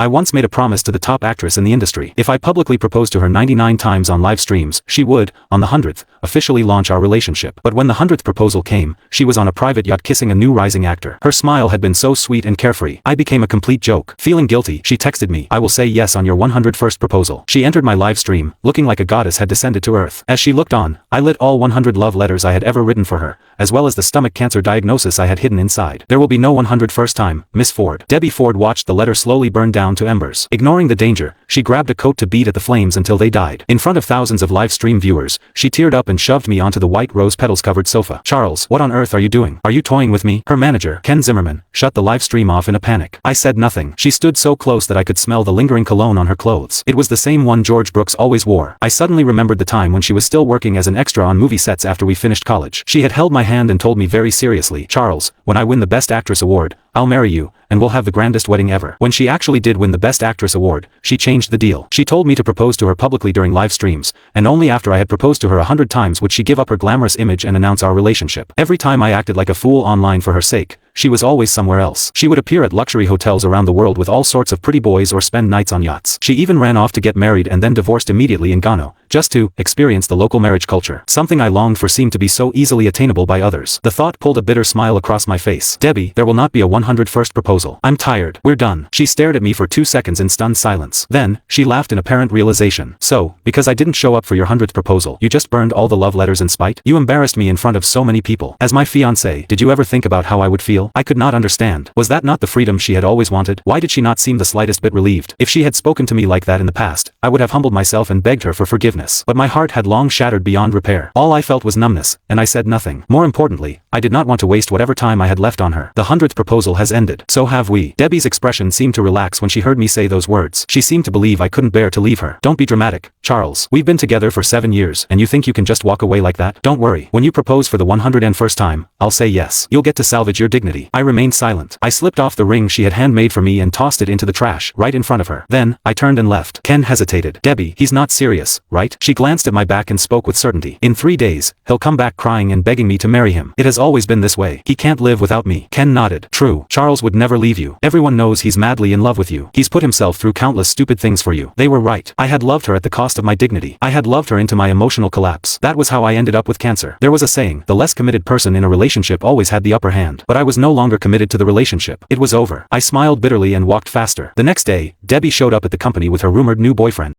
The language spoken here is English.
I once made a promise to the top actress in the industry. If I publicly proposed to her 99 times on live streams, she would, on the 100th, officially launch our relationship. But when the 100th proposal came, she was on a private yacht kissing a new rising actor. Her smile had been so sweet and carefree. I became a complete joke. Feeling guilty, she texted me, "I will say yes on your 101st proposal." She entered my live stream, looking like a goddess had descended to earth. As she looked on, I lit all 100 love letters I had ever written for her, as well as the stomach cancer diagnosis I had hidden inside. "There will be no 101st time, Miss Ford." Debbie Ford watched the letter slowly burn down to embers. Ignoring the danger, she grabbed a coat to beat at the flames until they died. In front of thousands of live stream viewers, she teared up and shoved me onto the white rose petals covered sofa. "Charles, what on earth are you doing? Are you toying with me?" Her manager, Ken Zimmerman, shut the live stream off in a panic. I said nothing. She stood so close that I could smell the lingering cologne on her clothes. It was the same one George Brooks always wore. I suddenly remembered the time when she was still working as an extra on movie sets after we finished college. She had held my hand and told me very seriously, "Charles, when I win the Best Actress award, I'll marry you, and we'll have the grandest wedding ever." When she actually did win the Best Actress award, she changed the deal. She told me to propose to her publicly during live streams, and only after I had proposed to her 100 times would she give up her glamorous image and announce our relationship. Every time I acted like a fool online for her sake, she was always somewhere else. She would appear at luxury hotels around the world with all sorts of pretty boys or spend nights on yachts. She even ran off to get married and then divorced immediately in Ghana, just to experience the local marriage culture. Something I longed for seemed to be so easily attainable by others. The thought pulled a bitter smile across my face. "Debbie, there will not be a 101st proposal. I'm tired. We're done." She stared at me for 2 seconds in stunned silence. Then, she laughed in apparent realization. "So, because I didn't show up for your 100th proposal, you just burned all the love letters in spite? You embarrassed me in front of so many people. As my fiancé, did you ever think about how I would feel?" I could not understand. Was that not the freedom she had always wanted? Why did she not seem the slightest bit relieved? If she had spoken to me like that in the past, I would have humbled myself and begged her for forgiveness. But my heart had long shattered beyond repair. All I felt was numbness, and I said nothing. More importantly, I did not want to waste whatever time I had left on her. The 100th proposal has ended. So have we. Debbie's expression seemed to relax when she heard me say those words. She seemed to believe I couldn't bear to leave her. "Don't be dramatic, Charles. We've been together for 7 years, and you think you can just walk away like that? Don't worry. When you propose for the 101st time, I'll say yes. You'll get to salvage your dignity." I remained silent. I slipped off the ring she had handmade for me and tossed it into the trash, right in front of her. Then, I turned and left. Ken hesitated. "Debbie, he's not serious, right?" She glanced at my back and spoke with certainty. "In 3 days, he'll come back crying and begging me to marry him. It has always been this way. He can't live without me." Ken nodded. "True. Charles would never leave you. Everyone knows he's madly in love with you. He's put himself through countless stupid things for you." They were right. I had loved her at the cost of my dignity. I had loved her into my emotional collapse. That was how I ended up with cancer. There was a saying, the less committed person in a relationship always had the upper hand. But I was no longer committed to the relationship. It was over. I smiled bitterly and walked faster. The next day, Debbie showed up at the company with her rumored new boyfriend.